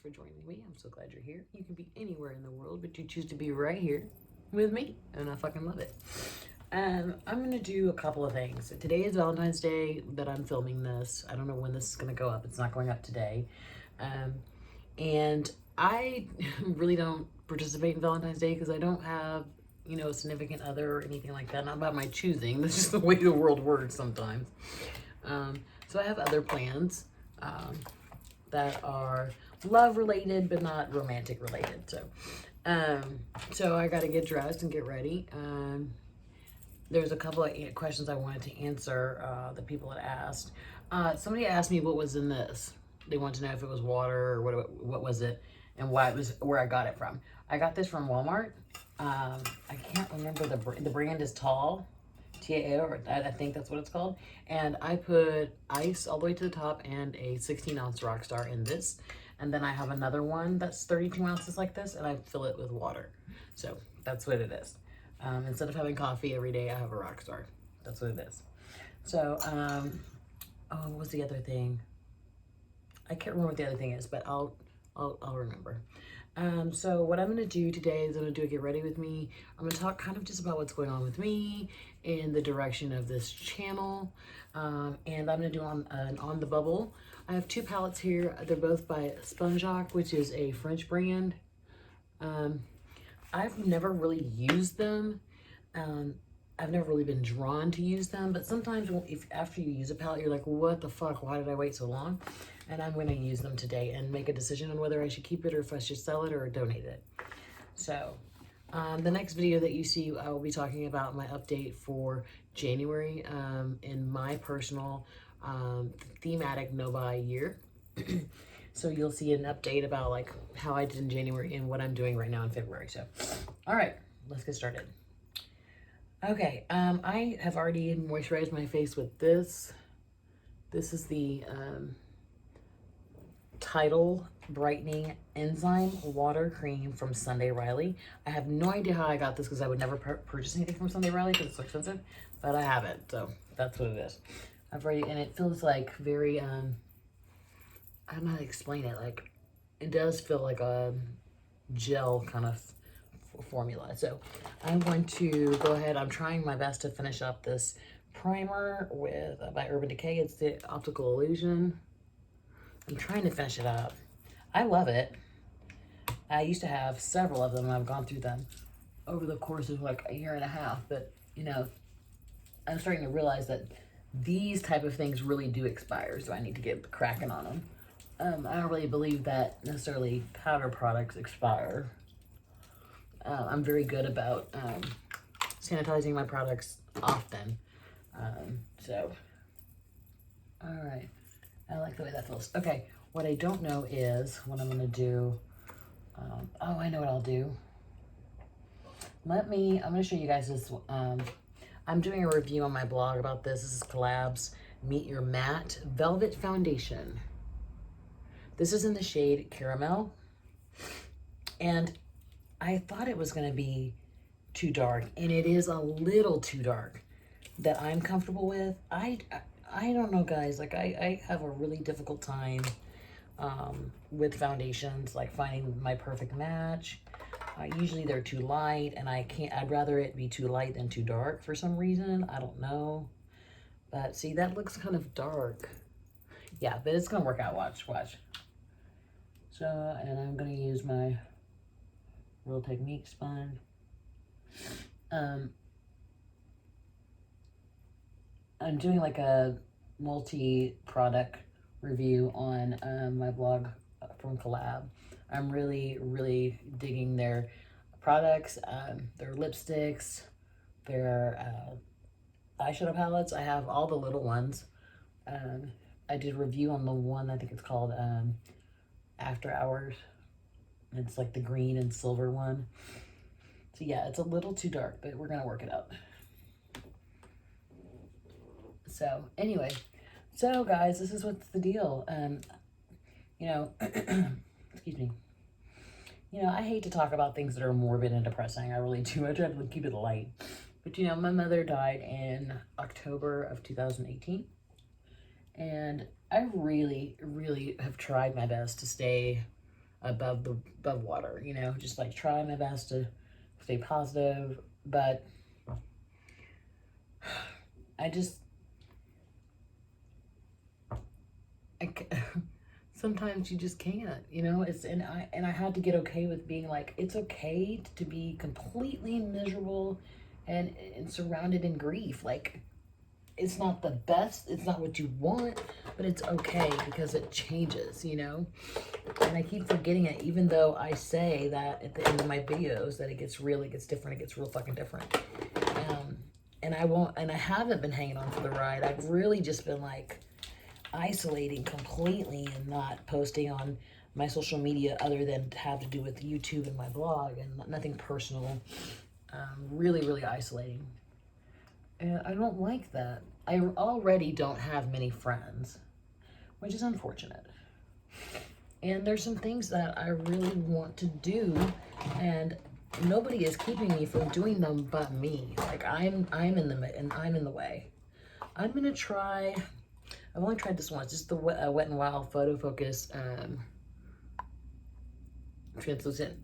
for joining me. I'm so glad you're here. You can be anywhere in the world, but you choose to be right here with me, and I fucking love it. I'm gonna do a couple of things. Today is Valentine's Day that I'm filming this. I don't know when this is gonna go up. It's not going up today. And I really don't participate in Valentine's Day because I don't have, a significant other or anything like that. Not about my choosing. That's just the way the world works sometimes. So I have other plans that are love related but not romantic related. So I got to get dressed and get ready. There's a couple of questions I wanted to answer that people had asked. Somebody asked me what was in this. They wanted to know if it was water or what was it and why it was, where I got it from. I got this from Walmart. I can't remember the brand is Tall. TAO, or I think that's what it's called. And I put ice all the way to the top and a 16-ounce Rockstar in this. And then I have another one that's 32 ounces like this, and I fill it with water. So that's what it is. Instead of having coffee every day, I have a Rockstar. That's what it is. So, what was the other thing? I can't remember what the other thing is, but I'll remember. So what I'm going to do today is I'm going to do a get ready with me. I'm going to talk kind of just about what's going on with me in the direction of this channel. And I'm going to do on the bubble. I have two palettes here. They're both by Sponjac, which is a French brand. I've never really used them. I've never really been drawn to use them, but sometimes if after you use a palette, you're like, what the fuck? Why did I wait so long? And I'm going to use them today and make a decision on whether I should keep it or if I should sell it or donate it. So the next video that you see, I will be talking about my update for January in my personal thematic no-buy year. So you'll see an update about like how I did in January and what I'm doing right now in February. So, all right, let's get started. Okay, I have already moisturized my face with this. This is the Tidal Brightening Enzyme Water Cream from Sunday Riley. I have no idea how I got this because I would never purchase anything from Sunday Riley because it's so expensive, but I have it, so that's what it is. I've already, and it feels like very, I don't know how to explain it, like, it does feel like a gel kind of formula. So I'm going to go ahead. I'm trying my best to finish up this primer with by Urban Decay. It's the Optical Illusion. I'm trying to finish it up. I love it. I used to have several of them, and I've gone through them over the course of like a year and a half. But I'm starting to realize that these type of things really do expire, so I need to get cracking on them. I don't really believe that necessarily powder products expire. I'm very good about sanitizing my products often. So, all right. I like the way that feels. Okay, what I don't know is what I'm going to do. Oh, I know what I'll do. I'm going to show you guys this. I'm doing a review on my blog about this. This is Collab's Meet Your Matte Velvet Foundation. This is in the shade Caramel. And I thought it was going to be too dark, and it is a little too dark that I'm comfortable with. I don't know, guys. Like, I have a really difficult time with foundations, like finding my perfect match. Usually they're too light, and I'd rather it be too light than too dark for some reason. I don't know. But see, that looks kind of dark. Yeah, but it's going to work out. Watch. So, and I'm going to use my Real Technique sponge. I'm doing like a multi-product review on my blog from Collab. I'm really digging their products, their lipsticks, their eyeshadow palettes. I have all the little ones. I did a review on the one, I think it's called After Hours. It's like the green and silver one. So yeah, it's a little too dark, but we're gonna work it out. So anyway, so guys, this is what's the deal. Excuse me. I hate to talk about things that are morbid and depressing. I really do. I try to keep it light. But my mother died in October of 2018. And I really have tried my best to stay above water, you know, just like try my best to stay positive, but I just, I, sometimes you just can't, you know. It's and I had to get okay with being like, it's okay to be completely miserable and surrounded in grief. Like, it's not the best, it's not what you want, but it's okay because it changes, you know. And I keep forgetting it, even though I say that at the end of my videos that it gets different, it gets real fucking different. And I haven't been hanging on for the ride. I've really just been like isolating completely and not posting on my social media other than to have to do with YouTube and my blog and nothing personal. Really, really isolating. And I don't like that. I already don't have many friends, which is unfortunate. And there's some things that I really want to do, and nobody is keeping me from doing them but me. Like I'm in the way. I'm gonna try. I've only tried this once. Just the Wet n Wild Photo Focus translucent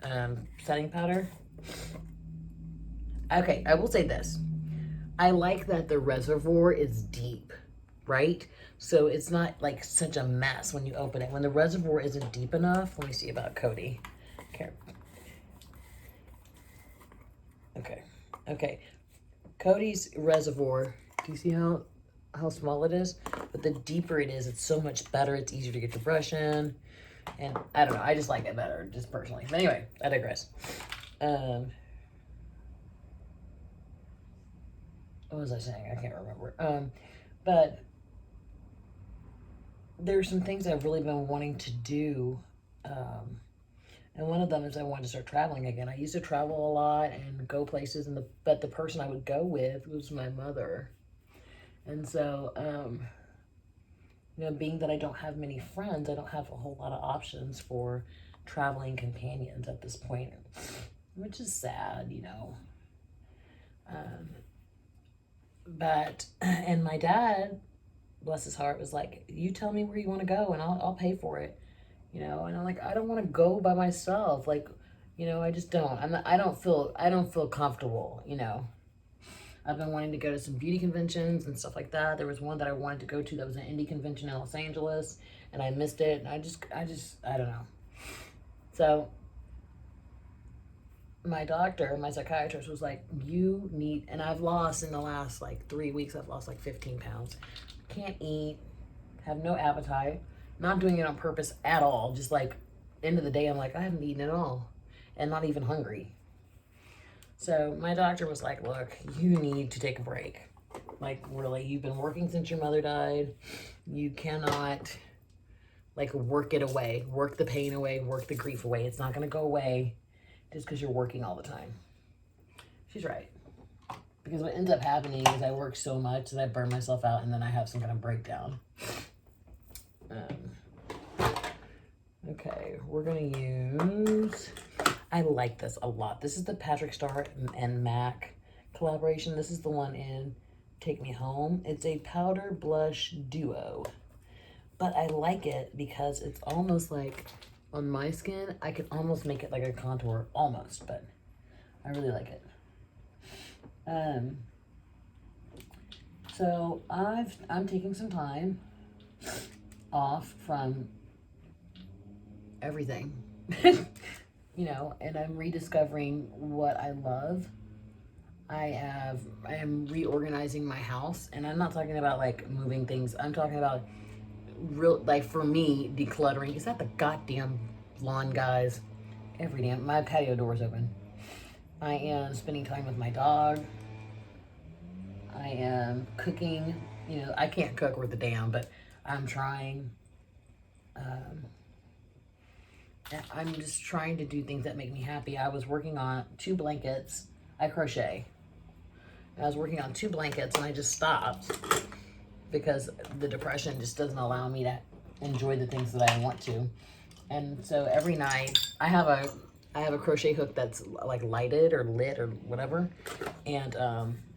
setting powder. Okay, I will say this. I like that the reservoir is deep, right? So it's not like such a mess when you open it. When the reservoir isn't deep enough, let me see about Cody. Okay. Okay. Cody's reservoir, do you see how small it is? But the deeper it is, it's so much better. It's easier to get your brush in. And I don't know, I just like it better, just personally. But anyway, I digress. What was I saying? I can't remember. But there's some things I've really been wanting to do. And one of them is I wanted to start traveling again. I used to travel a lot and go places, but the person I would go with was my mother. And so, you know, being that I don't have many friends, I don't have a whole lot of options for traveling companions at this point, which is sad, you know. And my dad, bless his heart, was like, you tell me where you want to go and I'll pay for it, you know. And I'm like, I don't want to go by myself. Like, you know, I just don't. I don't feel comfortable, you know. I've been wanting to go to some beauty conventions and stuff like that. There was one that I wanted to go to that was an indie convention in Los Angeles, and I missed it. And I don't know. So my doctor, my psychiatrist was like, you need, and I've lost in the last like 3 weeks, I've lost like 15 pounds. Can't eat, have no appetite, not doing it on purpose at all. Just like, end of the day, I'm like, I haven't eaten at all and not even hungry. So my doctor was like, look, you need to take a break. Like, really, you've been working since your mother died. You cannot, like, work it away, work the pain away, work the grief away. It's not going to go away just because you're working all the time. She's right. Because what ends up happening is I work so much that I burn myself out and then I have some kind of breakdown. Okay, we're going to use... I like this a lot. This is the Patrick Star and MAC collaboration. This is the one in Take Me Home. It's a powder blush duo. But I like it because it's almost like on my skin, I could almost make it like a contour. Almost, but I really like it. So I'm taking some time off from everything. You know, and I'm rediscovering what I love. I am reorganizing my house, and I'm not talking about like moving things. I'm talking about real, like, for me, decluttering. Is that the goddamn lawn, guys? My patio door is open. I am spending time with my dog. I am cooking. You know, I can't cook worth a damn, but I'm trying. I'm just trying to do things that make me happy. I was working on 2 blankets. I crochet. I was working on 2 blankets and I just stopped because the depression just doesn't allow me to enjoy the things that I want to. And so every night I have a crochet hook that's like lighted or lit or whatever, and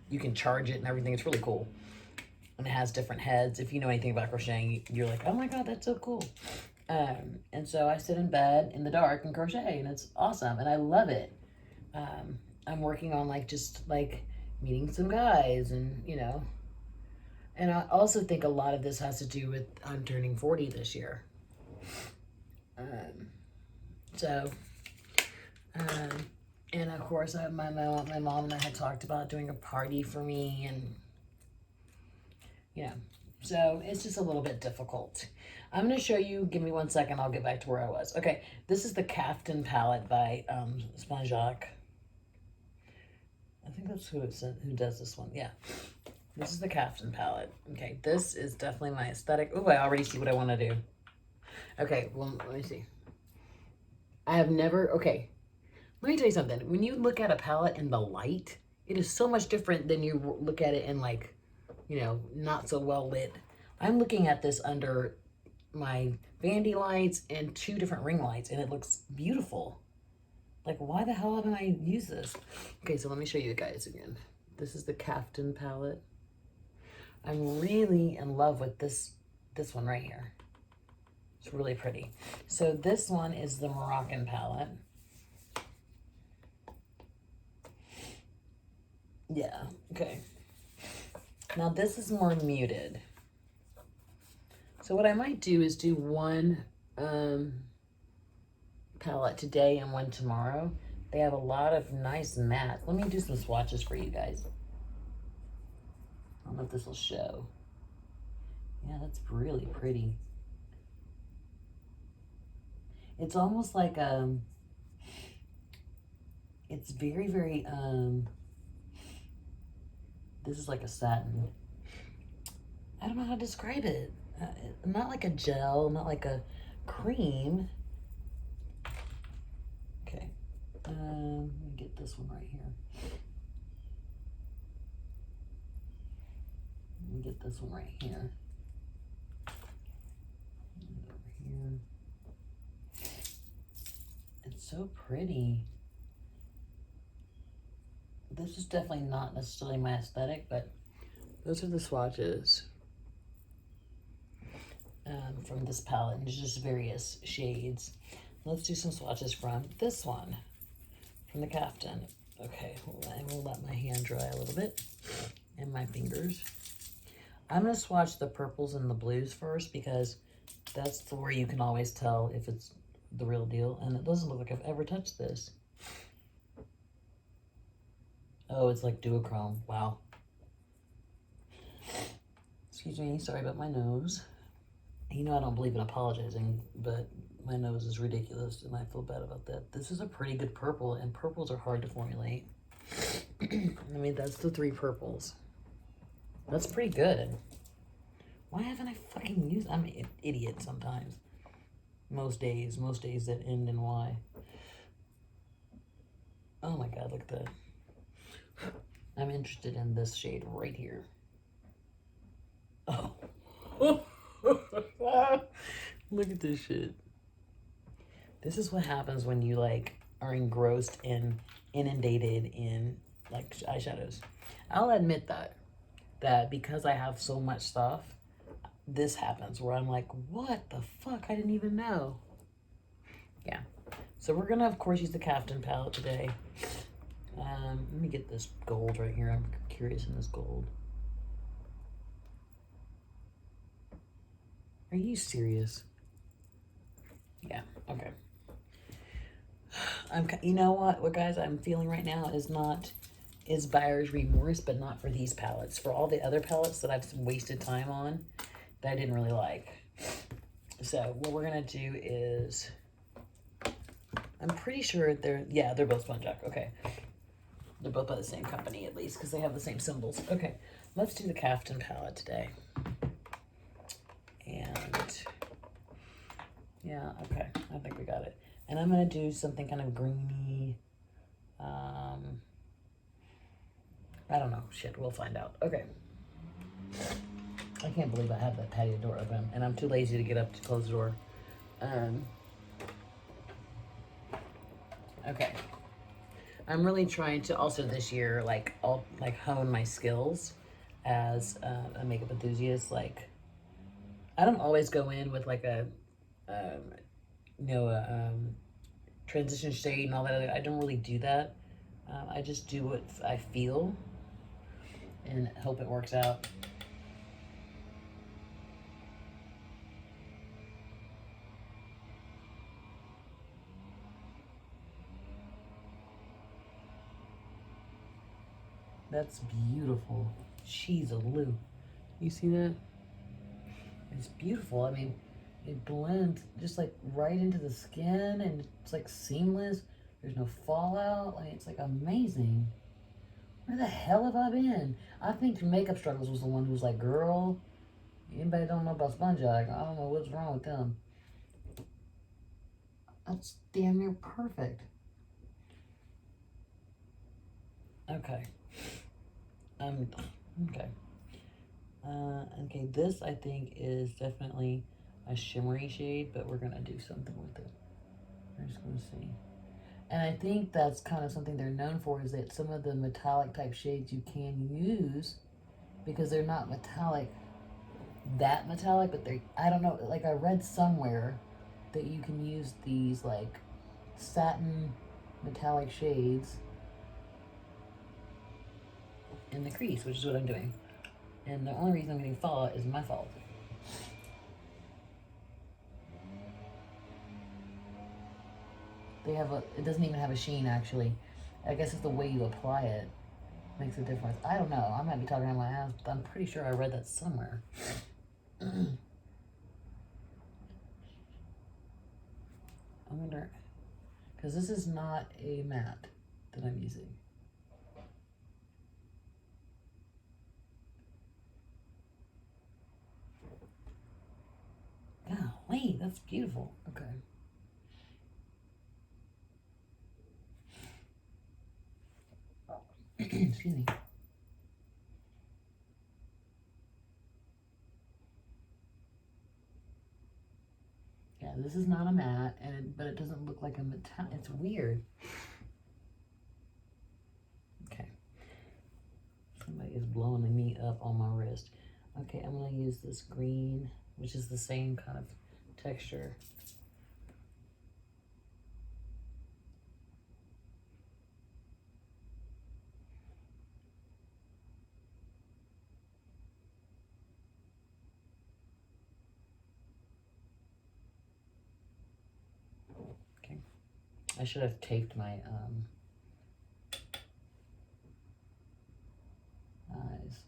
you can charge it and everything. It's really cool. And it has different heads. If you know anything about crocheting, you're like, oh my god, that's so cool. And so I sit in bed in the dark and crochet, and it's awesome, and I love it. I'm working on like just like meeting some guys, and and I also think a lot of this has to do with I'm turning 40 this year. Um, so, um, and of course, my mom and I had talked about doing a party for me, and so it's just a little bit difficult. I'm going to show you, give me 1 second, I'll get back to where I was. Okay, this is the Caftan palette by Sponjac. I think that's who does this one. Yeah, this is the Caftan palette. Okay, this is definitely my aesthetic. Oh, I already see what I want to do. Okay, well, let me see. I have never, okay, let me tell you something. When you look at a palette in the light, it is so much different than you look at it in like, not so well lit. I'm looking at this under my Vandy lights and 2 different ring lights, and it looks beautiful. Like, why the hell haven't I used this? Okay, so let me show you guys again. This is the Caftan palette. I'm really in love with this one right here. It's really pretty. So this one is the Moroccan palette. Yeah, okay. Now this is more muted. So what I might do is do one palette today and one tomorrow. They have a lot of nice matte. Let me do some swatches for you guys. I don't know if this will show. Yeah, that's really pretty. It's almost like it's very, very this is like a satin. I don't know how to describe it. Not like a gel, not like a cream. Okay, let me get this one right here. Let me get this one right here. And over here. It's so pretty. This is definitely not necessarily my aesthetic, but those are the swatches from this palette, and there's just various shades. Let's do some swatches from this one, from the Caftan. Okay, and we'll let my hand dry a little bit, and my fingers. I'm gonna swatch the purples and the blues first, because that's where you can always tell if it's the real deal, and it doesn't look like I've ever touched this. Oh, it's like duochrome. Wow. Excuse me, sorry about my nose. I don't believe in apologizing, but my nose is ridiculous, and I feel bad about that. This is a pretty good purple, and purples are hard to formulate. I mean, that's the 3 purples. That's pretty good. Why haven't I fucking used? I'm an idiot sometimes. Most days that end in Y. Oh my God, look at that. I'm interested in this shade right here. Oh. Look at this shit. This is what happens when you like are engrossed and inundated in like eyeshadows. I'll admit that because I have so much stuff, this happens where I'm like, what the fuck? I didn't even know. Yeah. So we're gonna of course use the Caftan palette today. Let me get this gold right here. I'm curious in this gold. Are you serious? Yeah, okay. You know what guys I'm feeling right now is buyer's remorse, but not for these palettes. For all the other palettes that I've wasted time on that I didn't really like. So what we're gonna do is, I'm pretty sure they're both Sponjac. Okay. They're both by the same company, at least, because they have the same symbols. Okay, let's do the Caftan palette today. And yeah, okay, I think we got it. And I'm gonna do something kind of greeny. I don't know, shit, we'll find out. Okay. I can't believe I have that patio door open, and I'm too lazy to get up to close the door. Okay. I'm really trying to also this year, hone my skills as a makeup enthusiast. Like, I don't always go in with like a you know, transition shade and all that. I don't really do that. I just do what I feel and hope it works out. That's beautiful. She's a Lou. You see that? It's beautiful. I mean, it blends just like right into the skin and it's like seamless. There's no fallout. Like it's like amazing. Where the hell have I been? I think Makeup Struggles was the one who was like, girl, anybody don't know about Sponjac? I don't know what's wrong with them. That's damn near perfect. Okay. Okay. Okay, this I think is definitely a shimmery shade, but we're gonna do something with it. We're just gonna see. And I think that's kind of something they're known for, is that some of the metallic type shades you can use because they're not metallic, that metallic, but they, I don't know, like I read somewhere that you can use these like satin metallic shades in the crease, which is what I'm doing. And the only reason I'm getting fallout is my fault. They have a, it doesn't even have a sheen actually. I guess it's the way you apply it makes a difference. I don't know. I might be talking out my ass, but I'm pretty sure I read that somewhere. I wonder, because this is not a matte that I'm using. Golly, that's beautiful. Okay. Excuse me. Yeah, this is not a matte, but it doesn't look like a metallic. It's weird. Okay. Somebody is blowing me up on my wrist. Okay, I'm gonna use this green, which is the same kind of texture. Okay. I should have taped my eyes.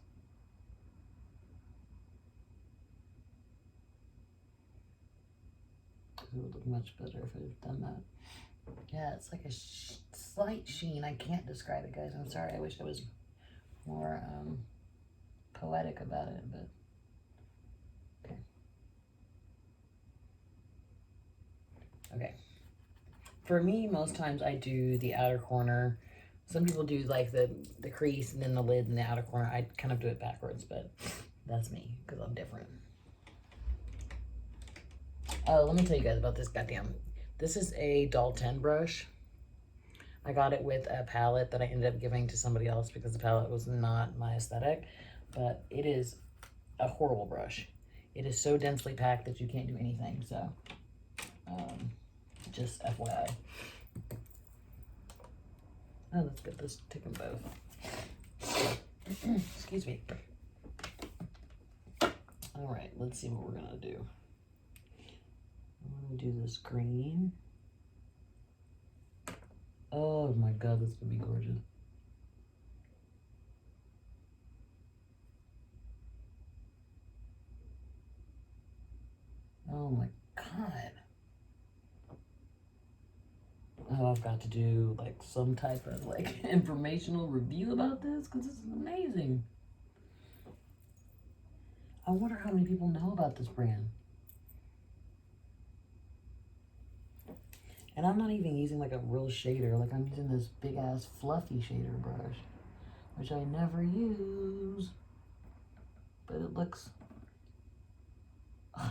It would look much better if I had done that. Yeah, it's like a slight sheen. I can't describe it, guys. I'm sorry. I wish I was more poetic about it, but okay. Okay. For me, most times I do the outer corner. Some people do like the crease and then the lid and the outer corner. I kind of do it backwards, but that's me because I'm different. Oh, let me tell you guys about this goddamn. This is a Doll 10 brush. I got it with a palette that I ended up giving to somebody else because the palette was not my aesthetic, but it is a horrible brush. It is so densely packed that you can't do anything, so just FYI. Oh, let's get this, take them both. Excuse me. All right, let's see what we're gonna do. I'm gonna do this green. Oh my God, that's gonna be gorgeous. Oh my God. Oh, I've got to do like some type of like informational review about this because this is amazing. I wonder how many people know about this brand. And I'm not even using like a real shader. Like I'm using this big ass fluffy shader brush, which I never use. But it looks,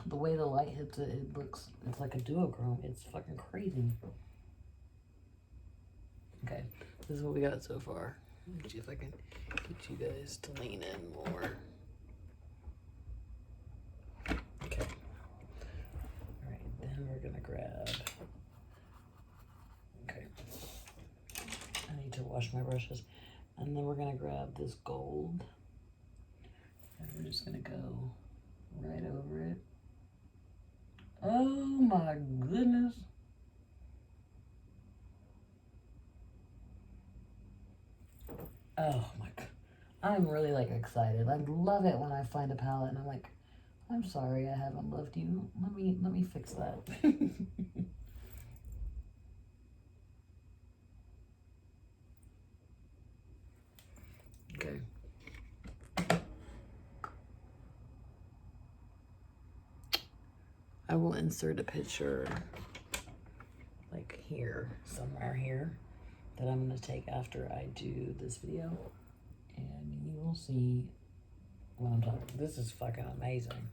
the way the light hits it, it looks, it's like a duochrome. It's fucking crazy. Okay, this is what we got so far. Let me see if I can get you guys to lean in more. Okay. All right, then And we're gonna grab, okay, I need to wash my brushes. And then we're gonna grab this gold. And we're just gonna go right over it. Oh my goodness. Oh my God. I'm really like excited. I love it when I find a palette and I'm like, I'm sorry I haven't loved you. Let me fix that. Okay. I will insert a picture like here, somewhere here, that I'm gonna take after I do this video. And you will see what I'm talking about. This is fucking amazing.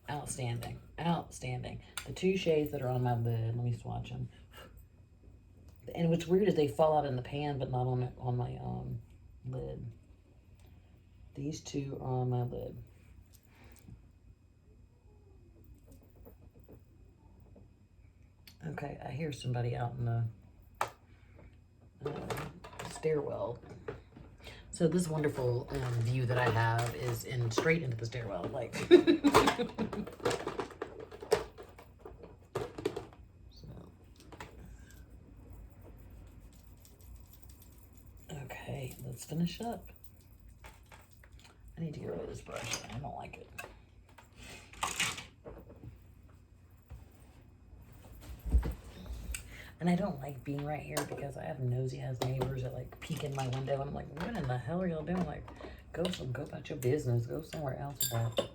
Outstanding. Outstanding. The two shades that are on my lid, let me swatch them. And what's weird is they fall out in the pan, but not on my lid. These two are on my lid. Okay, I hear somebody out in the stairwell. So this wonderful view that I have is straight into the stairwell, like. So. Okay, let's finish up. I need to get rid of this brush. I don't like it. And I don't like being right here because I have nosy ass neighbors that like peek in my window and I'm like, what in the hell are y'all doing? Like, go about your business. Go somewhere else about it.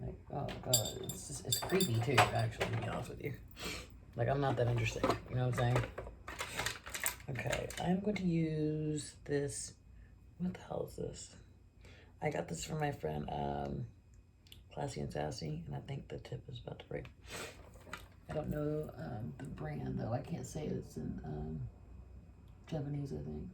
Like, oh God, it's creepy too, actually, to be honest with you. Like, I'm not that interesting. You know what I'm saying? Okay, I'm going to use this. What the hell is this? I got this from my friend, Classy and Sassy, and I think the tip is about to break. I don't know the brand though. I can't say it's in Japanese, I think.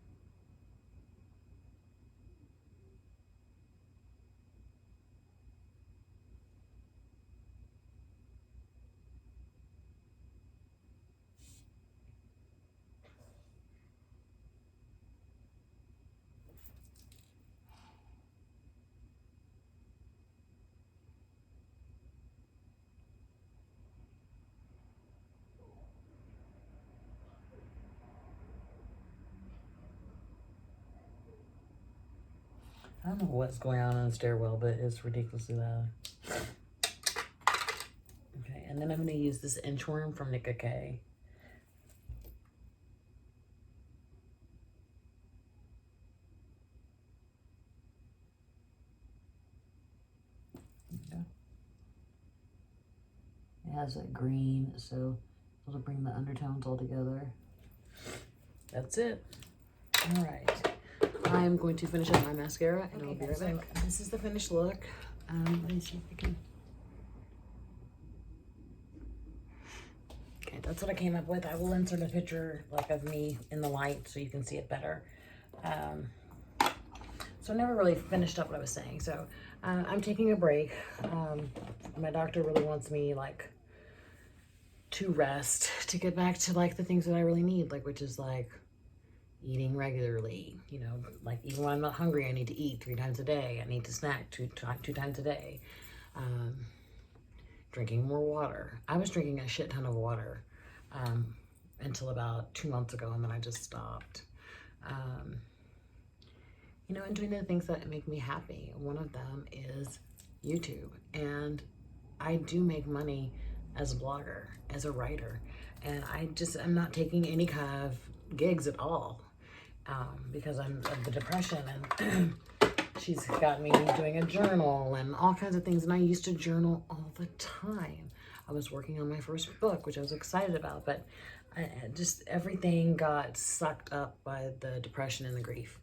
I don't know what's going on in the stairwell, but it's ridiculously loud. Okay, and then I'm going to use this inchworm from Nika K. It has that green, so it'll bring the undertones all together. That's it. All right. I'm going to finish up my mascara and I'll be right back. This is the finished look. Let me see if I can. Okay, that's what I came up with. I will insert a picture like of me in the light so you can see it better. So I never really finished up what I was saying. So I'm taking a break. My doctor really wants me like to rest, to get back to like the things that I really need, like which is like eating regularly, you know, like even when I'm not hungry, I need to eat 3 times a day. I need to snack two times a day. Drinking more water. I was drinking a shit ton of water until about 2 months ago, and then I just stopped. You know, and doing the things that make me happy. One of them is YouTube, and I do make money as a blogger, as a writer, and I'm not taking any kind of gigs at all. Because I'm of the depression, and she's got me doing a journal and all kinds of things. And I used to journal all the time. I was working on my first book, which I was excited about, but just everything got sucked up by the depression and the grief.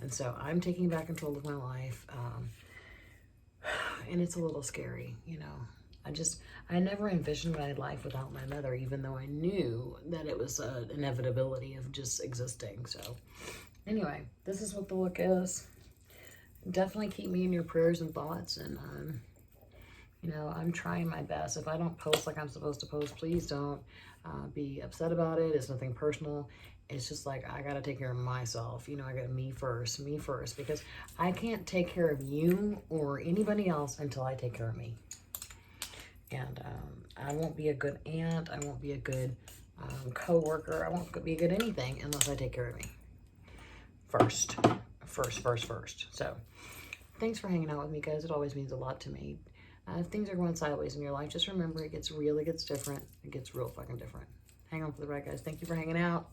And so I'm taking back control of my life. And it's a little scary, you know. I never envisioned my life without my mother, even though I knew that it was an inevitability of just existing. So anyway, this is what the look is. Definitely keep me in your prayers and thoughts. And, You know, I'm trying my best. If I don't post like I'm supposed to post, please don't be upset about it. It's nothing personal. It's just like, I got to take care of myself. You know, I got me first, because I can't take care of you or anybody else until I take care of me. And I won't be a good aunt. I won't be a good co-worker. I won't be a good anything unless I take care of me first. So thanks for hanging out with me, guys. It always means a lot to me. If things are going sideways in your life, just remember it gets different. It gets real fucking different. Hang on for the ride, guys. Thank you for hanging out.